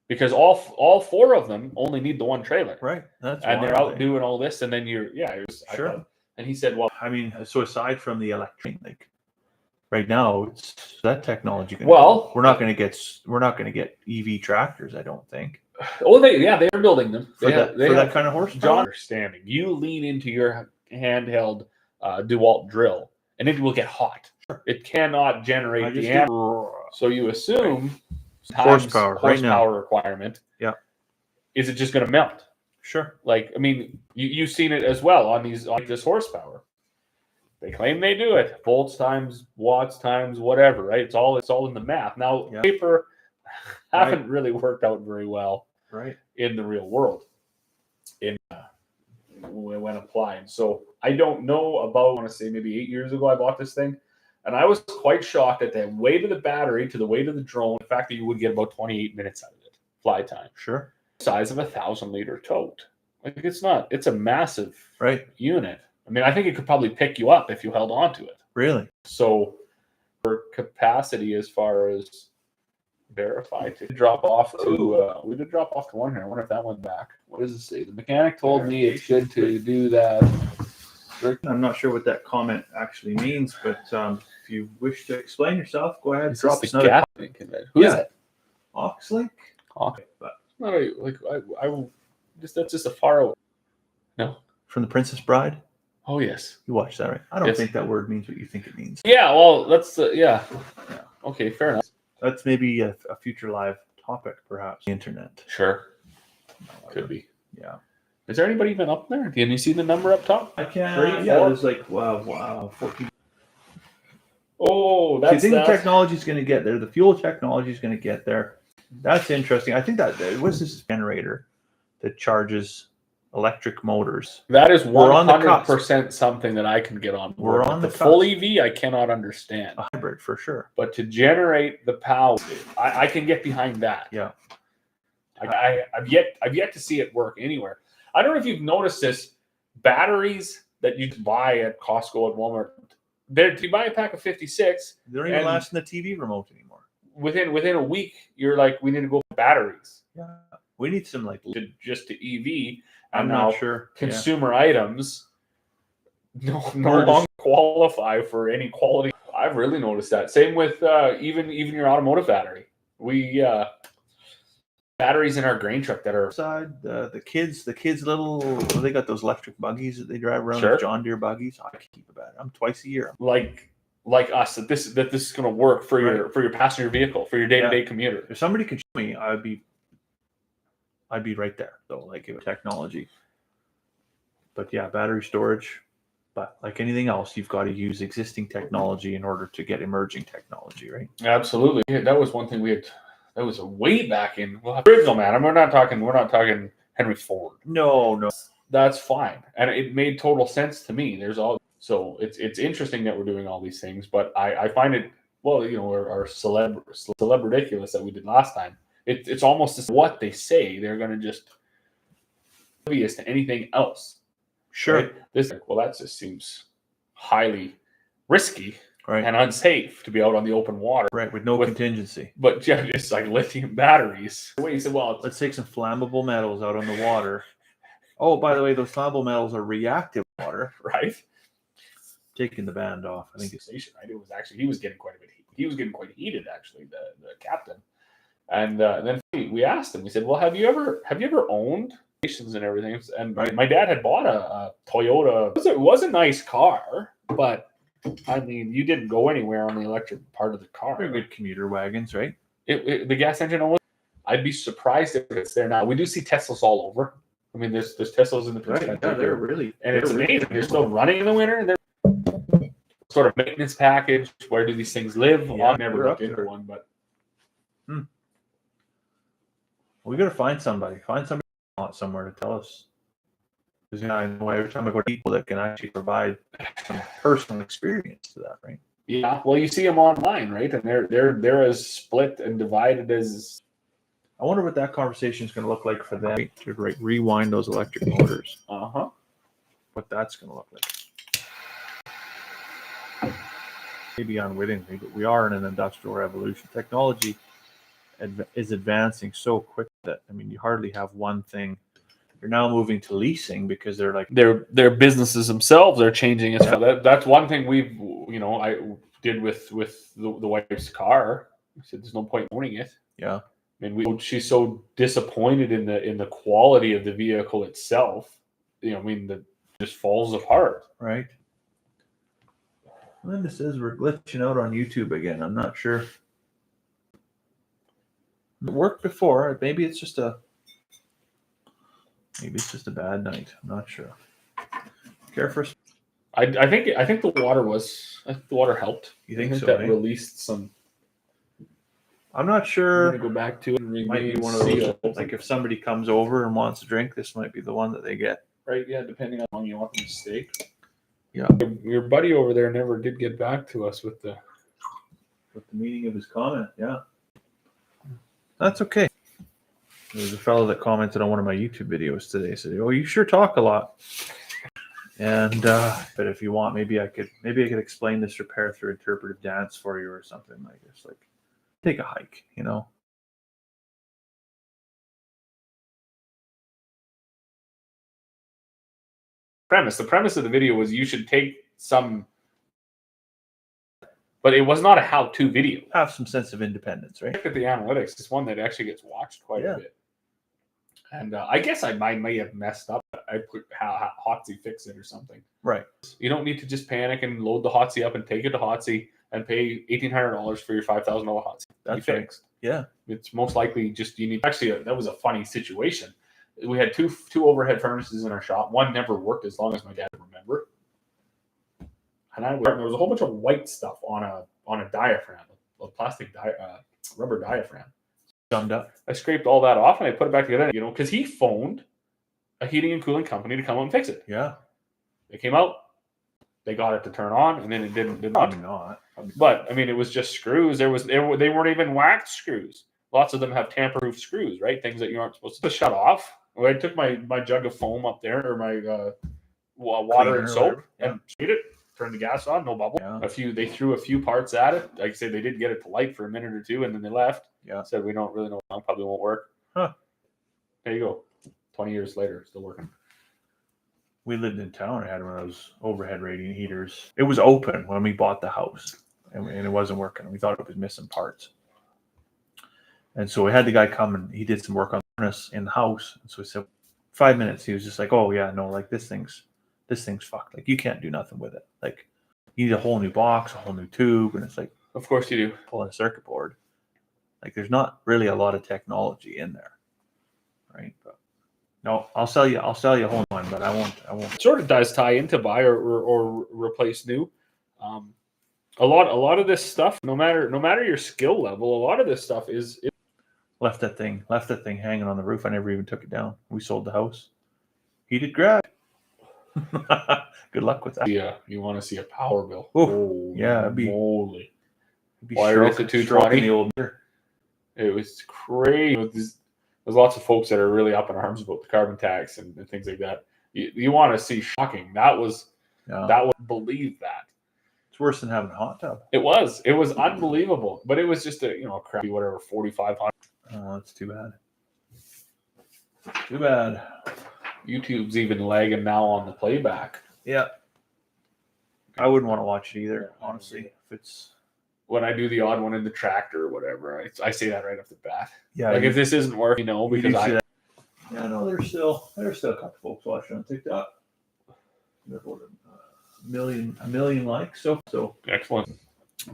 because all 4 of them only need the one trailer. right. That's And they're wild, out eh? doing all this, and then I Sure. thought- and he said, well, I mean, so aside from the electric, like right now, it's that technology. Well- we're not going to get EV tractors. I don't think they're building them. for that kind of horsepower. John, understanding. You lean into your handheld DeWalt drill, and it will get hot. It cannot generate I the just amp. So you assume Horsepower, right now. horsepower requirement. Yeah. Is it just going to melt? Sure. Like, I mean, you've seen it as well on this horsepower. They claim they do it. Volts times watts times whatever, right? It's all in the math. Now, Yeah. paper haven't really worked out very well Right. in the real world when applied. So I don't know about, I want to say maybe 8 years ago I bought this thing, and I was quite shocked at the weight of the battery to the weight of the drone. The fact that you would get about 28 minutes out of it, fly time. Sure. Size of a 1,000-liter tote. Like it's a massive Right. unit. I mean, I think it could probably pick you up if you held on to it. Really. So for capacity as far as verified to drop off to we did drop off to one here. I wonder if that went back. What does it say? The mechanic told me it's good to do that. I'm not sure what that comment actually means, but if you wish to explain yourself, go ahead. Is Drop this us the another Gatling convention? Who is Yeah. that? Oxlink. Okay. But Not a, like I will just that's just a far away. No. from The Princess Bride. Oh yes. You watch that, right? I don't Yes. think that word means what you think it means. Yeah. Well, let's. Yeah. Yeah. Okay. Fair enough. That's maybe a future live topic, perhaps. The internet. Sure. Could be. Yeah. Is there anybody even up there? Can you see the number up top? I can't. 3, Yeah, 4? there's like 14. Oh, So you that's think the that. technology is going to get there? The fuel technology is going to get there. That's interesting. I think that what's this generator that charges electric motors? That is We're on the cusp. 100% something that I can get on board. We're on the the full cusp. EV. I cannot understand, A hybrid for sure. but to generate the power, I can get behind that. Yeah. I've yet to see it work anywhere. I don't know if you've noticed this. Batteries that you buy at Costco and Walmart, you buy a pack of 56. They don't even And- last in the TV remote anymore. Within a week, you're like, we need to go batteries Yeah. We need some like. just to EV. I'm And not now sure. consumer items no Or longer qualify for any quality. I've really noticed that. Same with even your automotive battery. We batteries in our grain truck that are Side the kids little they got those electric buggies that they drive around. Sure. Those John Deere buggies. I keep a battery. I'm twice a year. like us that this is going to work for your passenger vehicle, for your day-to-day commuter. If somebody could show me, I'd be right there though. Like if technology. But yeah, battery storage. But like anything else, you've got to use existing technology in order to get emerging technology, right? Absolutely. Yeah, that was one thing we had. That was way back in original man. I mean, we're not talking Henry Ford. No. That's fine, and it made total sense to me. So it's interesting that we're doing all these things, but I find it our celeb ridiculous that we did last time. It's almost what they say. They're going to just oblivious to anything else. Sure. Right? That just seems highly risky. Right. And unsafe to be out on the open water. Right, with no contingency. But yeah, just like lithium batteries. Wait, you said, well, Let's take some flammable metals out on the water. Oh, by the way, those flammable metals are reactive water. right? Taking the band off. I think The station, right? It was actually he was getting quite a bit. He was getting quite heated, actually, the captain. And then we asked him. We said, "Well, have you ever owned stations and everything?" And my dad had bought a Toyota. It was a nice car, but I mean, you didn't go anywhere on the electric part of the car. they're good commuter wagons, right? The gas engine only. I'd be surprised if it's there now. We do see Teslas all over. I mean, there's Teslas in the Right. Yeah, they're really, and it's amazing. They're still running in the winter. And they're sort of maintenance package. Where do these things live? Yeah, Well, I've never they're looked up into there. one, but We got to find somebody somewhere to tell us. Because I know every time I go to people that can actually provide some personal experience to that, right? yeah. Well, you see them online, right? And they're as split and divided as. I wonder what that conversation is going to look like for them to rewind those electric motors. What that's going to look like. Maybe unwittingly, but we are in an industrial revolution. Technology is advancing so quick that you hardly have one thing. You're now moving to leasing because they're like Their businesses themselves are changing as well. That's one thing I did with the wife's car. I said there's no point in owning it. yeah. I mean, she's so disappointed in the quality of the vehicle itself. That just falls apart. Right. Linda says we're glitching out on YouTube again. I'm not sure. It worked before. Maybe it's just a bad night. I'm not sure. Care for. I think the water helped. You think so? That eh? released some. I'm not I'm sure. gonna go back to it. And Might be one of those. Like if somebody comes over and wants a drink, this might be the one that they get. right? Yeah, depending on how long you want them to stay. Yeah. Your buddy over there never did get back to us with the. With the meaning of his comment, yeah. That's okay. There's a fellow that commented on one of my YouTube videos today. Said, "Oh, you sure talk a lot." And but if you want, maybe I could explain this repair through interpretive dance for you or something like this. Like, take a hike, The premise of the video was you should take some, but it was not a how-to video. Have some sense of independence, right? Look at the analytics. It's one that actually gets watched quite a bit. And I guess I may have messed up. I put Hotsy fix it or something. Right. You don't need to just panic and load the Hotsy up and take it to Hotsy and pay $1,800 for your $5,000 Hotsy. That's Be right. fixed. Yeah. It's most likely just you need. Actually, that was a funny situation. We had two overhead furnaces in our shop. One never worked as long as my dad would remember. And there was a whole bunch of white stuff on a diaphragm, a plastic rubber diaphragm. Gummed up. I scraped all that off and I put it back together. Because he phoned a heating and cooling company to come out and fix it. Yeah. They came out, they got it to turn on, and then it did not. Probably not. But I mean, it was just screws. They weren't even waxed screws. Lots of them have tamper-proof screws, right? Things that you aren't supposed to shut off. I took my jug of foam up there, or my water and soap, and sprayed it. Turned the gas on, no bubble. Yeah. They threw a few parts at it. Like I say, they did get it to light for a minute or two, and then they left. Yeah. Said we don't really know how long, probably won't work. Huh. There you go. 20 years later, still working. We lived in town. I had one of those overhead radiant heaters. It was open when we bought the house, and it wasn't working. We thought it was missing parts. And so we had the guy come, and he did some work on the furnace in the house. And so we said, 5 minutes. He was just like, oh, yeah, no, like this thing's fucked. Like, you can't do nothing with it. Like, you need a whole new box, a whole new tube. And it's like, of course you do. Pulling a circuit board. Like, there's not really a lot of technology in there. Right. But no, I'll sell you a whole one, but I won't. It sort of does tie into buy or replace new. A lot of this stuff, no matter your skill level, a lot of this stuff is left that thing hanging on the roof. I never even took it down. We sold the house. Heated grab. Good luck with that. Yeah, you want to see a power bill? Oh, yeah, it'd be moly. Why is it 220? The old it was crazy. There's lots of folks that are really up in arms about the carbon tax and things like that. You want to see shocking. That was believe that. It's worse than having a hot tub. It was unbelievable, but it was just a crappy whatever 4,500. Oh, that's too bad. Too bad. YouTube's even lagging now on the playback. Yeah. I wouldn't want to watch it either, honestly. If it's when I do the odd one in the tractor or whatever, I say that right off the bat. Yeah. Like if this isn't working, because yeah, no, there's still a couple folks watching on TikTok. There's a million likes. So excellent.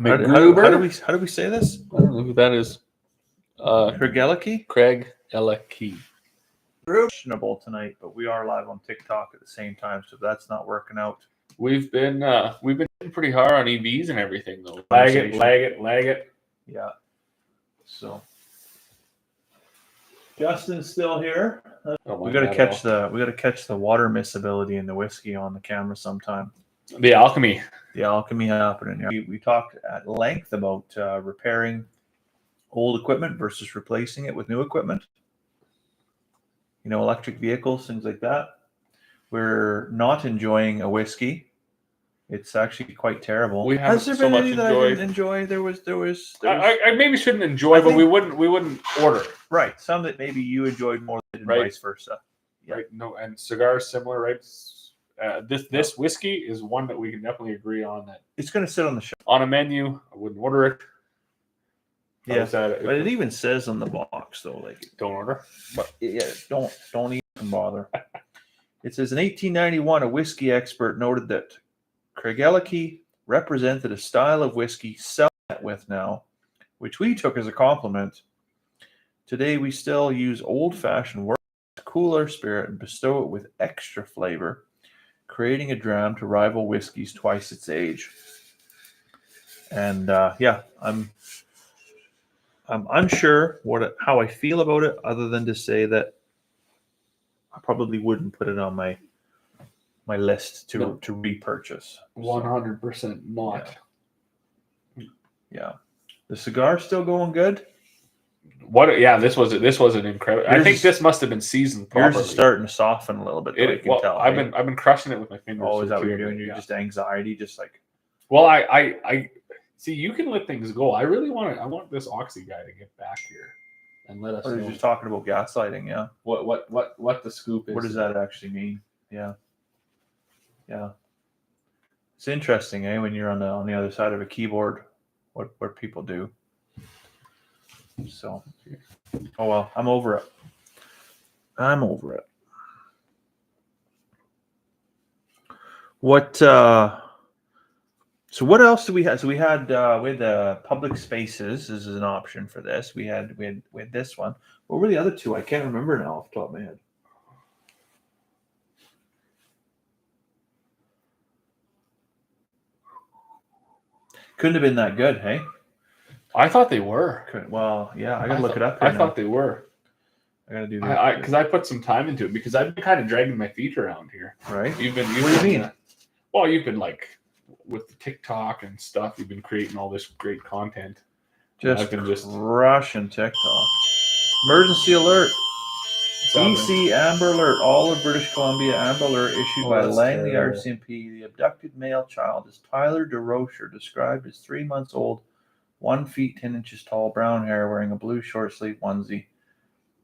How do we say this? I don't know who that is. Craig Elicki? Craig Elicki. Questionable tonight, but we are live on TikTok at the same time, so if that's not working out. We've been hitting pretty hard on EVs and everything though. Lag it. Yeah. So Justin's still here. We got to catch the water miscibility in the whiskey on the camera sometime. The alchemy happening here. We talked at length about repairing old equipment versus replacing it with new equipment. Electric vehicles, things like that. We're not enjoying a whiskey. It's actually quite terrible. We haven't so much enjoyed. I didn't enjoy. There was. I maybe shouldn't enjoy, but we wouldn't order. Right. Some that maybe you enjoyed more than vice versa. Yeah. Right. No, and cigars similar, right? This whiskey is one that we can definitely agree on that it's going to sit on the shelf on a menu. I wouldn't order it. Yeah, but it even says on the box though, like don't order. But yeah, don't even bother. It says in 1891, a whiskey expert noted that Craig Elicki represented a style of whiskey self with now, which we took as a compliment. Today, we still use old-fashioned work to cool our spirit and bestow it with extra flavor, creating a dram to rival whiskeys twice its age. And I'm unsure how I feel about it, other than to say that I probably wouldn't put it on my list to repurchase. 100% not. Yeah. The cigar's still going good. What? Yeah, this was an incredible. I think this must have been seasoned properly. Yours is starting to soften a little bit. I can tell. I've been crushing it with my fingers. Oh, is that what you're doing? You're just anxiety, just like. Well, I see. You can let things go. I really want this Oxy guy to get back here and let us know. You're just talking about gaslighting, yeah. What the scoop is? What does that actually mean? Yeah. Yeah. It's interesting, when you're on the other side of a keyboard, what people do. So, oh well, I'm over it. What? So what else do we have? So we had public spaces as an option for this. We had this one. What were the other two? I can't remember now off the top of my head. Couldn't have been that good, hey? I thought they were. Well, yeah, I gotta look it up here I thought they were. I gotta do that. Because I put some time into it because I've been kind of dragging my feet around here. Right? What do you mean? Well, you've been like with the TikTok and stuff. You've been creating all this great content. Just rushing TikTok. Emergency alert. BC Amber Alert. All of British Columbia Amber Alert issued by Langley RCMP. The abducted male child is Tyler DeRocher, described as 3 months old, 1 feet 10 inches tall, brown hair, wearing a blue short sleeve onesie,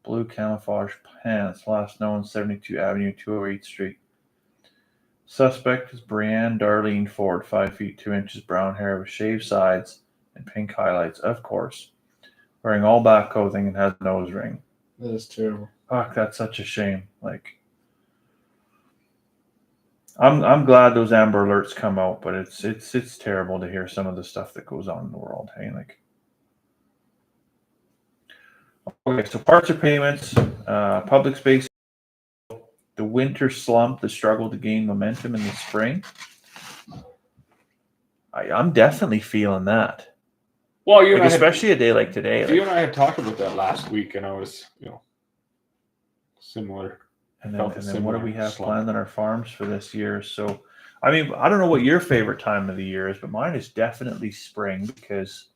blue camouflage pants, last known 72 Avenue, 208th Street. Suspect is Brianne Darlene Ford, 5 feet 2 inches, brown hair with shaved sides and pink highlights, of course, wearing all black clothing and has a nose ring. That is terrible. Fuck, that's such a shame. Like, I'm glad those Amber Alerts come out, but it's terrible to hear some of the stuff that goes on in the world. Hey, like, okay, so parts or payments, public space, the winter slump, the struggle to gain momentum in the spring. I'm definitely feeling that. Well, you like, especially a day like today. You and I had talked about that last week, and I was, similar. And then what do we have planned on our farms for this year? So, I mean, I don't know what your favorite time of the year is, but mine is definitely spring because,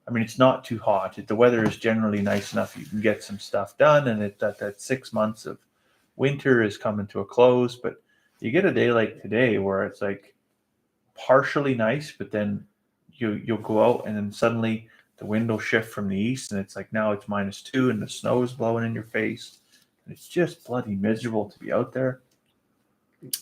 I mean, it's not too hot. The weather is generally nice enough. You can get some stuff done, and that 6 months of winter is coming to a close. But you get a day like today where it's like partially nice, but then you'll go out and then suddenly the wind will shift from the east, and it's like now it's -2 and the snow is blowing in your face. It's just bloody miserable to be out there.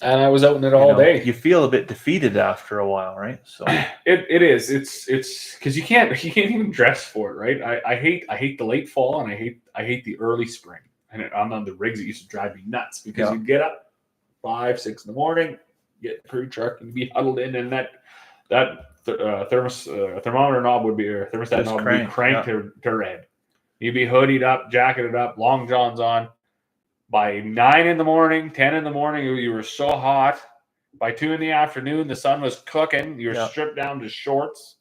And I was out in it all day. You feel a bit defeated after a while, right? So it is. It's because you can't even dress for it, right? I hate the late fall, and I hate the early spring. And I'm on the rigs that used to drive me nuts because you get up 5, 6 in the morning, get the crew truck, and be huddled in, and that thermometer knob would be, or thermostat knob would be cranked to red. You'd be hoodied up, jacketed up, long johns on. By 9 in the morning, 10 in the morning, you were so hot. By 2 in the afternoon, the sun was cooking. You were stripped down to shorts.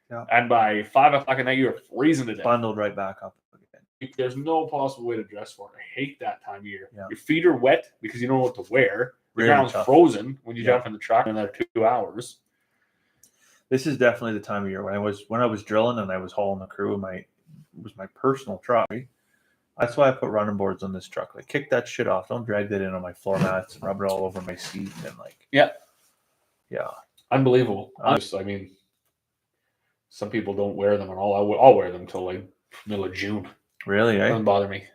Yeah. And by 5 o'clock at night, you were freezing to death. Bundled right back up again. There's no possible way to dress for it. I hate that time of year. Yeah. Your feet are wet because you don't know what to wear. Your ground's frozen when you jump in the truck in another 2 hours. This is definitely the time of year when I was drilling and I was hauling the crew. It was my personal truck. That's why I put running boards on this truck. Like, kick that shit off. Don't drag that in on my floor mats and rub it all over my seat. And yeah, unbelievable. I mean, some people don't wear them at all. I'll wear them till like middle of June. Really? Doesn't bother me.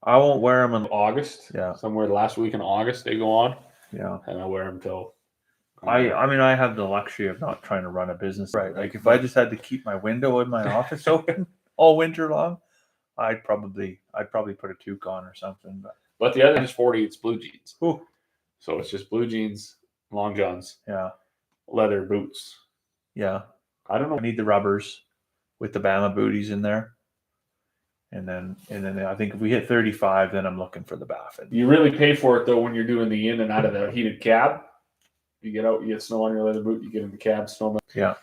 I won't wear them in August. Yeah, somewhere the last week in August they go on. Yeah, and I wear them till. I mean, I have the luxury of not trying to run a business. Right. Like, if I just had to keep my window in my office open all winter long, I'd probably put a toque on or something. But the other is 40. It's blue jeans. Ooh. So it's just blue jeans, long johns. Yeah. Leather boots. Yeah. I don't know. I need the rubbers with the Bama booties in there. And then I think if we hit 35, then I'm looking for the Baffin. You really pay for it though when you're doing the in and out of the heated cab. You get out, you get snow on your leather boot. You get in the cab, snow. Yeah.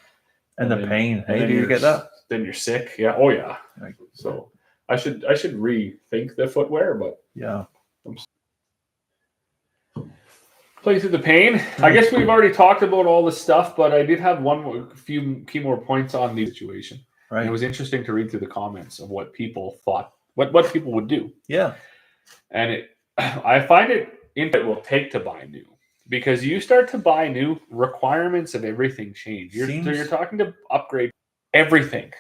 And the pain. Hey, do you get that? Then you're sick. Yeah. Oh yeah. So. I should rethink the footwear, but yeah, play through the pain. I guess we've already talked about all this stuff, but I did have a few key more points on the situation. Right, and it was interesting to read through the comments of what people thought, what people would do. Yeah, and I find it will take to buy new because you start to buy new, requirements of everything change. So you're talking to upgrade everything.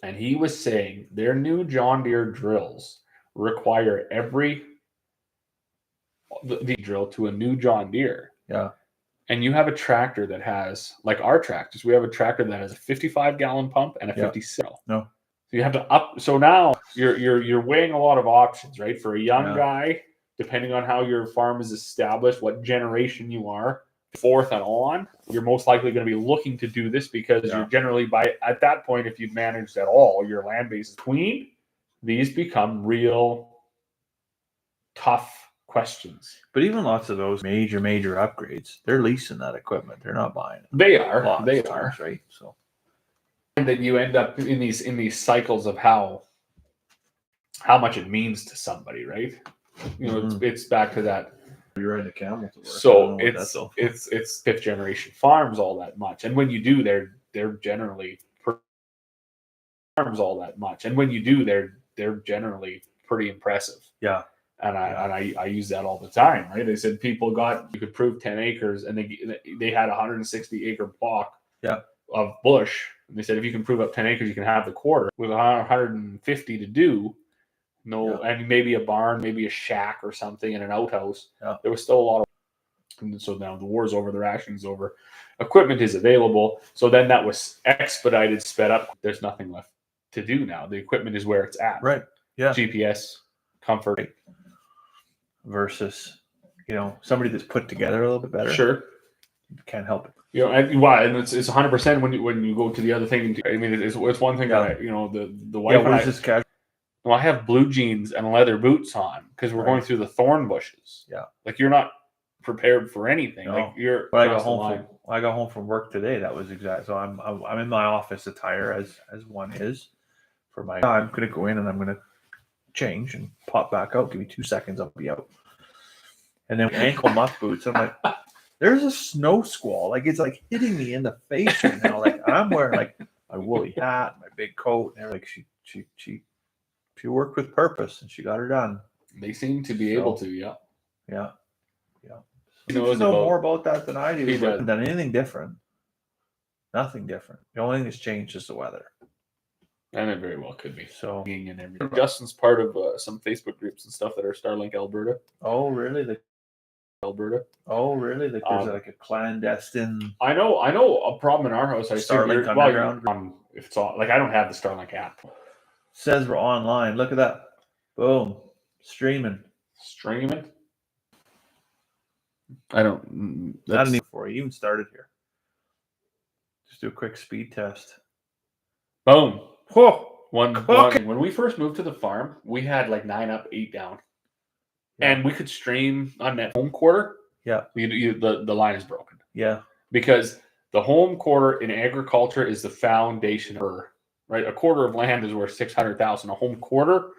And he was saying their new John Deere drills require the drill to a new John Deere. Yeah. And you have a tractor that has, like our tractors, we have a tractor that has a 55-gallon pump and a 56. No. So you have to up. So now you're weighing a lot of options, right? For a young guy depending on how your farm is established, what generation you are, fourth and on, you're most likely going to be looking to do this because you're generally at that point, if you've managed at all, your land base is clean. These become real tough questions. But even lots of those major upgrades, they're leasing that equipment. They're not buying it. They are. Lots They of are. times, right? So And then you end up in these cycles of how much it means to somebody, right? You know, it's back to that. you're riding a camel to work. So it's fifth generation farms all that much, and when you do, they're generally farms all that much, and when you do, they're generally pretty impressive. Yeah. And I use that all the time, right? They said you could prove 10 acres, and they had a 160 acre block of bush. And they said if you can prove up 10 acres, you can have the quarter with 150 to do. And maybe a barn, maybe a shack or something, and an outhouse. Yeah. There was still a lot of. And so now the war's over, the rationing's over, equipment is available. So then that was expedited, sped up. There's nothing left to do now. The equipment is where it's at. Right. Yeah. GPS, comfort. Versus, somebody that's put together a little bit better. Sure. Can't help it. And it's 100% when you go to the other thing. I mean, it's one thing that the wife. What is this casual? Well, I have blue jeans and leather boots on because we're going through the thorn bushes. Yeah. Like you're not prepared for anything. No. Like you're. When I got home from work today, that was exact. So I'm in my office attire as one is for my. I'm going to go in and I'm going to change and pop back out. Give me 2 seconds, I'll be out. And then ankle muff boots. I'm like, there's a snow squall. Like it's like hitting me in the face right now. Like I'm wearing like my woolly hat, my big coat, and like she worked with purpose and she got her done. They seem to be able to, yeah. He knows more about that than I do. He hasn't done anything different. Nothing different. The only thing that's changed is the weather. And it very well could be. So and everything. Justin's part of some Facebook groups and stuff that are Starlink Alberta. Oh, really? Alberta. Oh, really? Like there's like a clandestine. I know a problem in our house. I Starlink Underground. If it's all like I don't have the Starlink app. Says we're online. Look at that. Boom. Streaming. I don't. I don't need before I even started here. Just do a quick speed test. Boom. Whoa. One. When we first moved to the farm, we had like 9 up, 8 down, and we could stream on that home quarter. Yeah. The line is broken. Yeah. Because the home quarter in agriculture is the foundation for right. A quarter of land is worth $600,000. A home quarter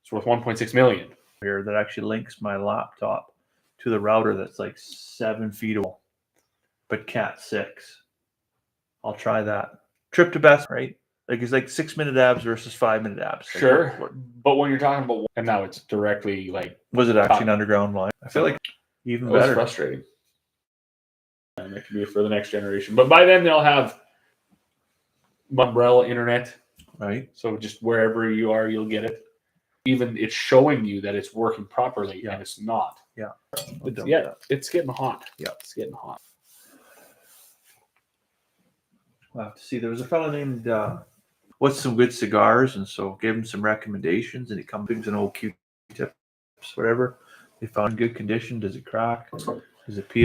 is worth $1.6 million. Here that actually links my laptop to the router that's like 7 feet away, but Cat 6. I'll try that. Trip to best, right? Like it's like 6-minute abs versus 5-minute abs. Like sure. But when you're talking about, and now it's directly like. Was it actually an underground line? I feel like even better. It was frustrating. And that could be for the next generation. But by then they'll have umbrella internet. Right. So just wherever you are, you'll get it. Even it's showing you that it's working properly and it's not. Yeah. It's getting hot. Yeah. It's getting hot. We'll have to see. There was a fellow named what's some good cigars, and so gave him some recommendations, and he comes with an old Q-tips, whatever. They found in good condition. Does it crack? Does it peel?